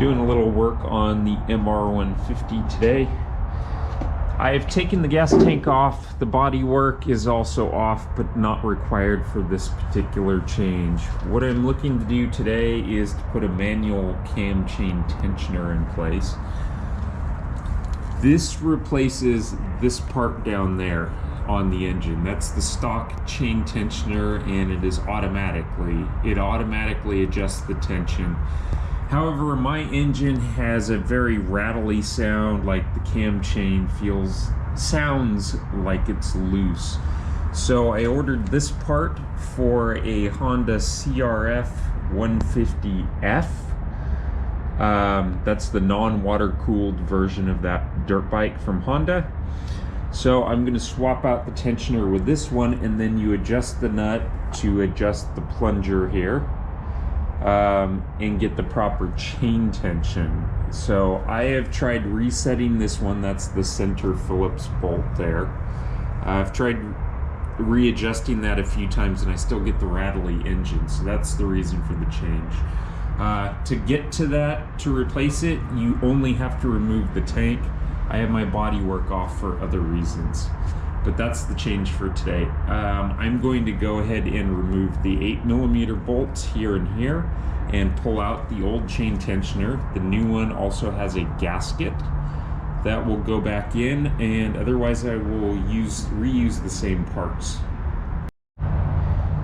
Doing a little work on the MR150 today. I have taken the gas tank off. The body work is also off, but not required for this particular change. What I'm looking to do today is to put a manual cam chain tensioner in place. This replaces this part down there on the engine. That's the stock chain tensioner, and it is it automatically adjusts the tension. However, my engine has a very rattly sound, like the cam chain sounds like it's loose. So I ordered this part for a Honda CRF 150F. That's the non-water cooled version of that dirt bike from Honda. So I'm going to swap out the tensioner with this one, and then you adjust the nut to adjust the plunger here. And get the proper chain tension. So I have tried resetting this one. That's the center Phillips bolt there. I've tried readjusting that a few times, and I still get the rattly engine. So that's the reason for the change. To get to that, to replace it, you only have to remove the tank. I have my body work off for other reasons. But that's the change for today. I'm going to go ahead and remove the 8mm bolts here and here and pull out the old chain tensioner. The new one also has a gasket that will go back in, and otherwise I will reuse the same parts.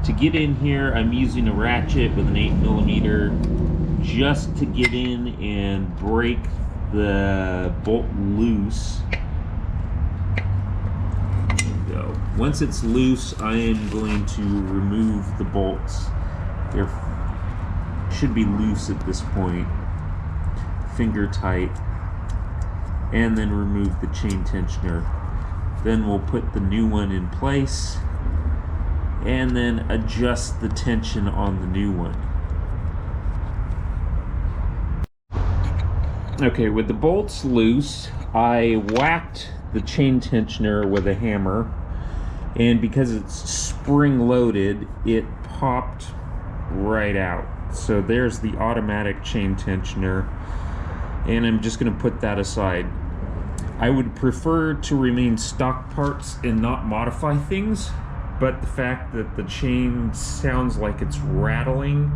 To get in here, I'm using a ratchet with an 8mm just to get in and break the bolt loose. Once it's loose, I am going to remove the bolts. They should be loose at this point, finger tight, and then remove the chain tensioner. Then we'll put the new one in place and then adjust the tension on the new one. Okay, with the bolts loose, I whacked the chain tensioner with a hammer, and because it's spring loaded, it popped right out. So there's the automatic chain tensioner, and I'm just going to put that aside. I would prefer to remain stock parts and not modify things, but the fact that the chain sounds like it's rattling,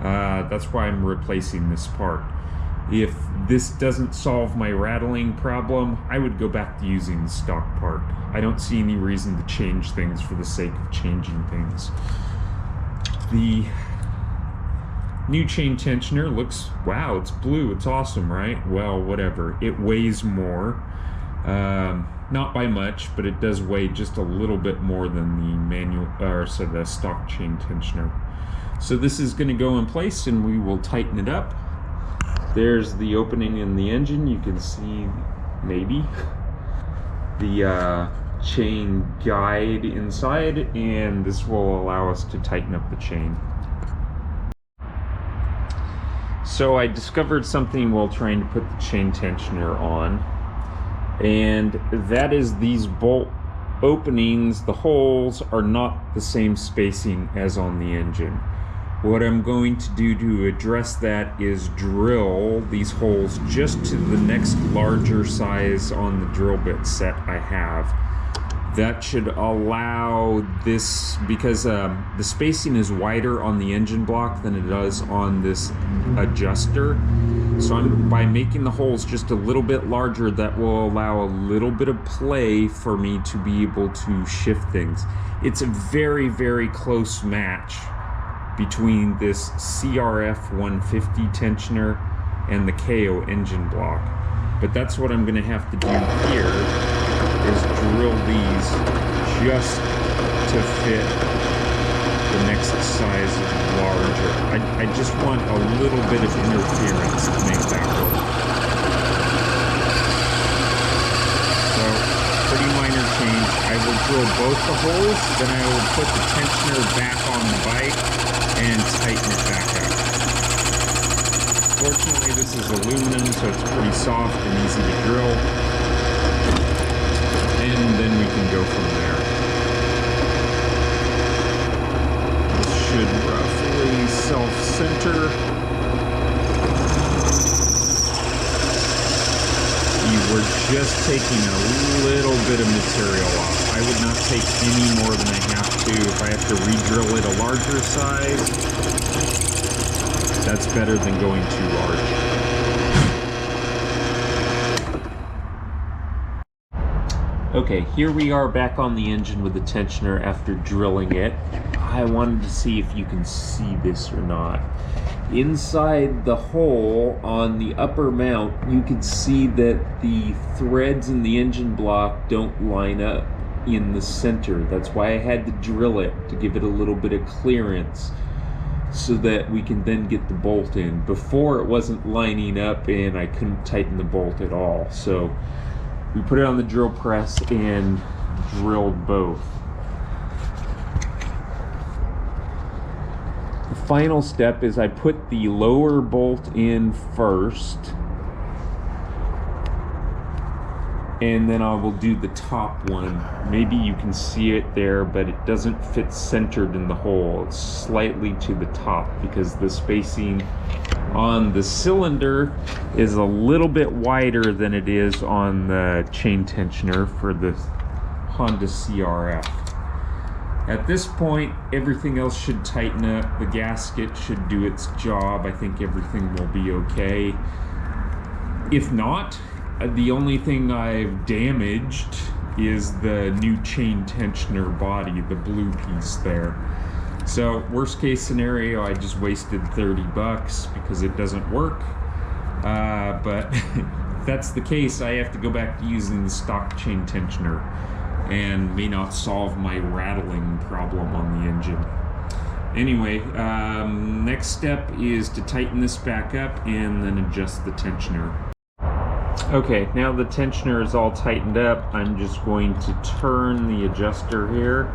that's why I'm replacing this part. If this doesn't solve my rattling problem, I would go back to using the stock part. I don't see any reason to change things for the sake of changing things. The new chain tensioner looks, wow, it's blue, it's awesome, right? Well, whatever. It weighs more. Not by much, but it does weigh just a little bit more than the stock chain tensioner. So this is going to go in place, and we will tighten it up. There's the opening in the engine. You can see maybe the chain guide inside, and this will allow us to tighten up the chain. So I discovered something while trying to put the chain tensioner on, and that is these bolt openings, the holes are not the same spacing as on the engine. What I'm going to do to address that is drill these holes just to the next larger size on the drill bit set I have. That should allow this, because the spacing is wider on the engine block than it does on this adjuster. So by making the holes just a little bit larger, that will allow a little bit of play for me to be able to shift things. It's a very, very close match between this CRF 150 tensioner and the Kayo engine block. But that's what I'm going to have to do here, is drill these just to fit the next size larger. I just want a little bit of interference to make that work. So, pretty minor change. I will drill both the holes, then I will put the tensioner back on the bike and tighten it back up. Fortunately, this is aluminum, so it's pretty soft and easy to drill. And then we can go from there. This should roughly self-center. We're just taking a little bit of material off. I would not take any more than I have to. If I have to re-drill it a larger size, that's better than going too large. Okay, here we are back on the engine with the tensioner after drilling it. I wanted to see if you can see this or not. Inside the hole on the upper mount, you can see that the threads in the engine block don't line up in the center. That's why I had to drill it, to give it a little bit of clearance so that we can then get the bolt in. Before, it wasn't lining up and I couldn't tighten the bolt at all. So we put it on the drill press and drilled both. The final step is I put the lower bolt in first, and then I will do the top one. Maybe you can see it there, but it doesn't fit centered in the hole. It's slightly to the top because the spacing on the cylinder is a little bit wider than it is on the chain tensioner for the Honda CRF. At this point, everything else should tighten up. The gasket should do its job. I think everything will be okay. If not, the only thing I've damaged is the new chain tensioner body, the blue piece there. So worst case scenario, I just wasted 30 bucks because it doesn't work. But if that's the case, I have to go back to using the stock chain tensioner and may not solve my rattling problem on the engine. Anyway, next step is to tighten this back up and then adjust the tensioner. Okay, now the tensioner is all tightened up. I'm just going to turn the adjuster here,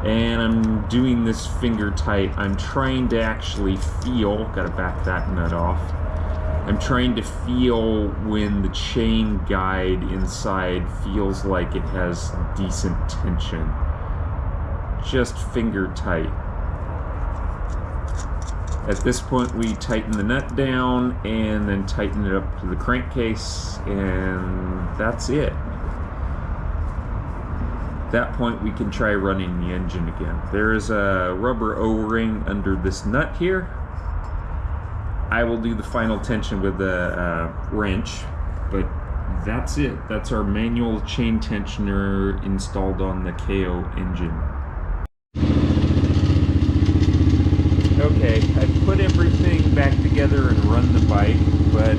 and I'm doing this finger tight. I'm trying to actually feel, gotta back that nut off. I'm trying to feel when the chain guide inside feels like it has decent tension. Just finger tight. At this point, we tighten the nut down and then tighten it up to the crankcase, and that's it. At that point, we can try running the engine again. There is a rubber O-ring under this nut here. I will do the final tension with the wrench, but that's it. That's our manual chain tensioner installed on the Kayo engine. Okay, I've put everything back together and run the bike, but